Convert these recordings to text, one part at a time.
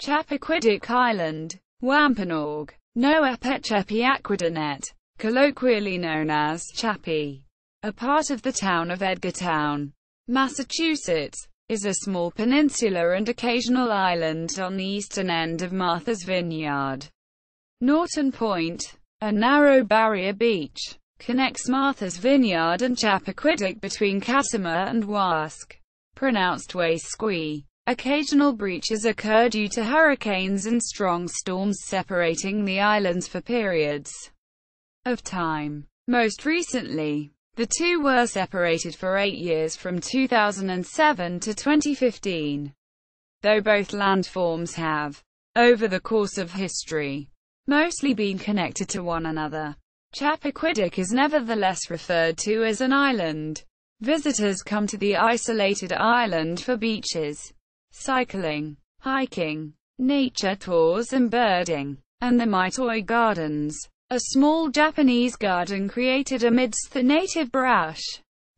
Chappaquiddick Island, Wampanoag, Noepetchepi-aquidenet, colloquially known as Chappy, a part of the town of Edgartown, Massachusetts, is a small peninsula and occasional island on the eastern end of Martha's Vineyard. Norton Point, a narrow barrier beach, connects Martha's Vineyard and Chappaquiddick between Katama and Wasque, pronounced way-sqwee. Occasional breaches occur due to hurricanes and strong storms separating the islands for periods of time. Most recently, the two were separated for 8 years from 2007 to 2015, though both landforms have, over the course of history, mostly been connected to one another. Chappaquiddick is nevertheless referred to as an island. Visitors come to the isolated island for beaches, cycling, hiking, nature tours and birding, and the MyToi Gardens, a small Japanese garden created amidst the native brush.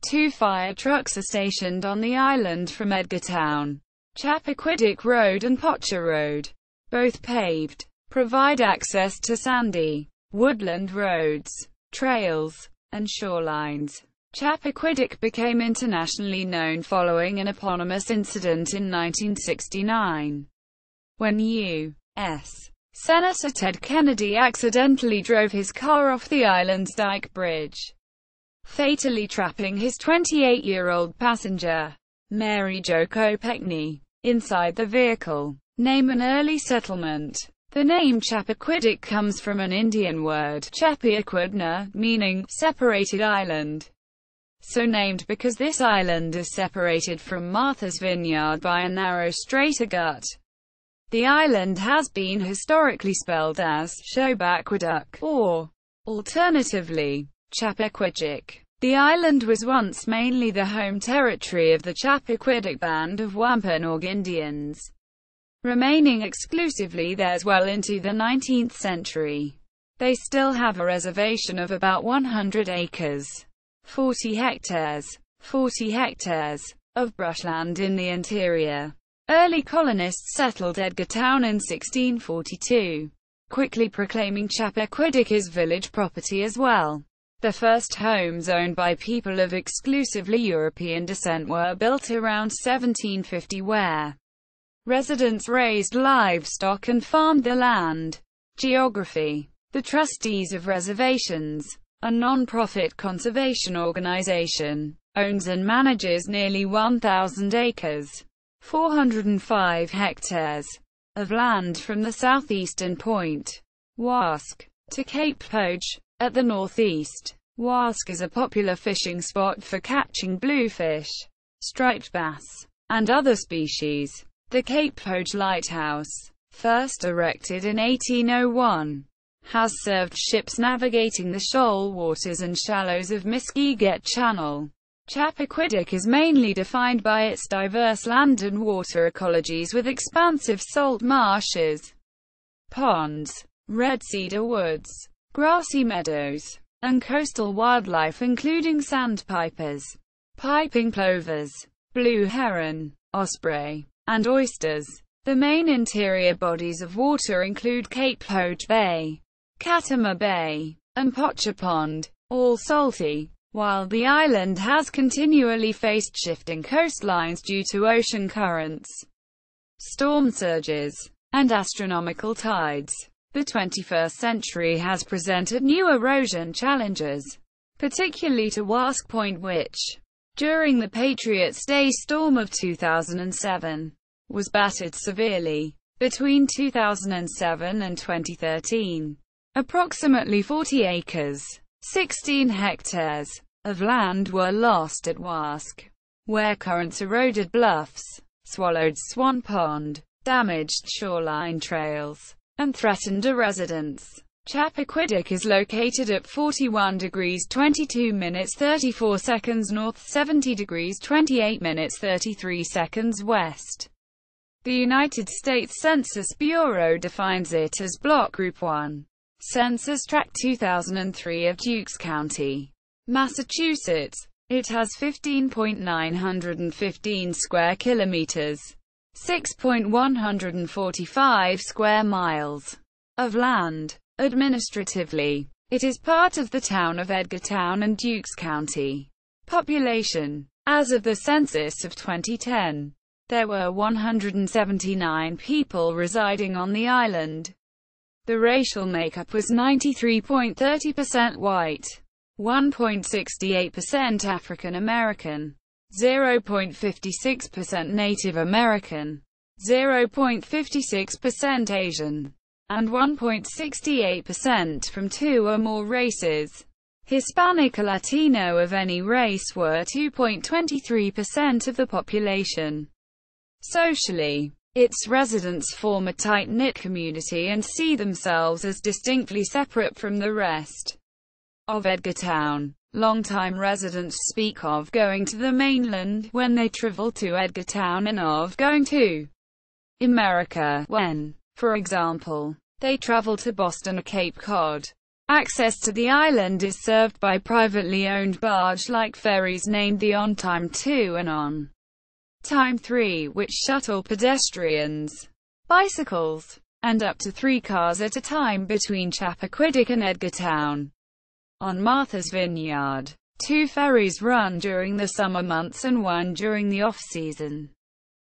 2 fire trucks are stationed on the island from Edgartown. Chappaquiddick Road and Pocha Road, both paved, provide access to sandy, woodland roads, trails, and shorelines. Chappaquiddick became internationally known following an eponymous incident in 1969, when U.S. Senator Ted Kennedy accidentally drove his car off the island's Dyke Bridge, fatally trapping his 28-year-old passenger, Mary Jo Kopechne, inside the vehicle. Name an early settlement. The name Chappaquiddick comes from an Indian word, Chappy-aquidenet, meaning separated island. So named because this island is separated from Martha's Vineyard by a narrow strata gut. The island has been historically spelled as Chappaquiddick, or, alternatively, Chappaquiddick. The island was once mainly the home territory of the Chappaquiddick band of Wampanoag Indians, remaining exclusively theirs well into the 19th century. They still have a reservation of about 100 acres. 40 hectares of brushland in the interior. Early colonists settled Edgartown in 1642, quickly proclaiming Chappaquiddick as village property as well. The first homes owned by people of exclusively European descent were built around 1750, where residents raised livestock and farmed the land. Geography. The Trustees of Reservations, a non-profit conservation organization, owns and manages nearly 1,000 acres, 405 hectares, of land from the southeastern point, Wasque, to Cape Pocha, at the northeast. Wasque is a popular fishing spot for catching bluefish, striped bass, and other species. The Cape Pocha Lighthouse, first erected in 1801, has served ships navigating the shoal waters and shallows of Muskeget Channel. Chappaquiddick is mainly defined by its diverse land and water ecologies with expansive salt marshes, ponds, red cedar woods, grassy meadows, and coastal wildlife including sandpipers, piping plovers, blue heron, osprey, and oysters. The main interior bodies of water include Cape Pocha Bay, Katama Bay, and Pocha Pond, all salty, while the island has continually faced shifting coastlines due to ocean currents, storm surges, and astronomical tides. The 21st century has presented new erosion challenges, particularly to Wasque Point which, during the Patriots' Day storm of 2007, was battered severely. Between 2007 and 2013, approximately 40 acres, 16 hectares, of land were lost at Wasque, where currents eroded bluffs, swallowed Swan Pond, damaged shoreline trails, and threatened a residence. Chappaquiddick is located at 41 degrees 22 minutes 34 seconds north, 70 degrees 28 minutes 33 seconds west. The United States Census Bureau defines it as Block Group 1. Census Tract 2003 of Dukes County, Massachusetts. It has 15.915 square kilometers, 6.145 square miles of land. Administratively, it is part of the town of Edgartown and Dukes County. Population. As of the census of 2010, there were 179 people residing on the island. The racial makeup was 93.30% white, 1.68% African American, 0.56% Native American, 0.56% Asian, and 1.68% from two or more races. Hispanic or Latino of any race were 2.23% of the population. Socially, its residents form a tight-knit community and see themselves as distinctly separate from the rest of Edgartown. Longtime residents speak of going to the mainland when they travel to Edgartown and of going to America when, for example, they travel to Boston or Cape Cod. Access to the island is served by privately owned barge-like ferries named the On-Time 2 and On-Time 3, which shuttle pedestrians, bicycles, and up to 3 cars at a time between Chappaquiddick and Edgartown. On Martha's Vineyard, 2 ferries run during the summer months and 1 during the off-season.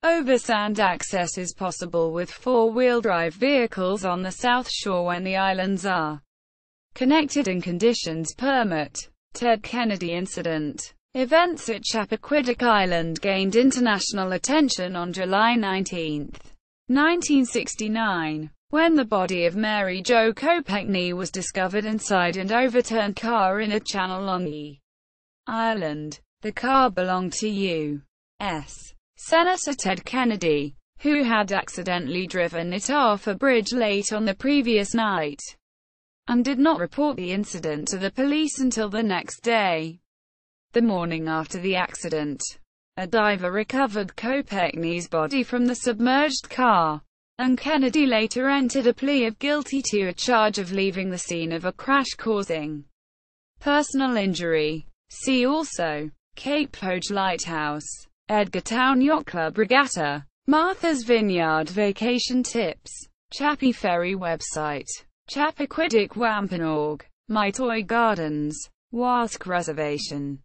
Oversand access is possible with 4-wheel drive vehicles on the south shore when the islands are connected and conditions permit. Ted Kennedy incident. Events at Chappaquiddick Island gained international attention on July 19, 1969, when the body of Mary Jo Kopechne was discovered inside an overturned car in a channel on the island. The car belonged to U.S. Senator Ted Kennedy, who had accidentally driven it off a bridge late on the previous night, and did not report the incident to the police until the next day. The morning after the accident, a diver recovered Kopechne's body from the submerged car, and Kennedy later entered a plea of guilty to a charge of leaving the scene of a crash causing personal injury. See also: Cape Pocha Lighthouse, Edgartown Yacht Club Regatta, Martha's Vineyard Vacation Tips, Chappy Ferry website, Chappaquiddick Wampanoag, MyToi Gardens, Wasque Reservation.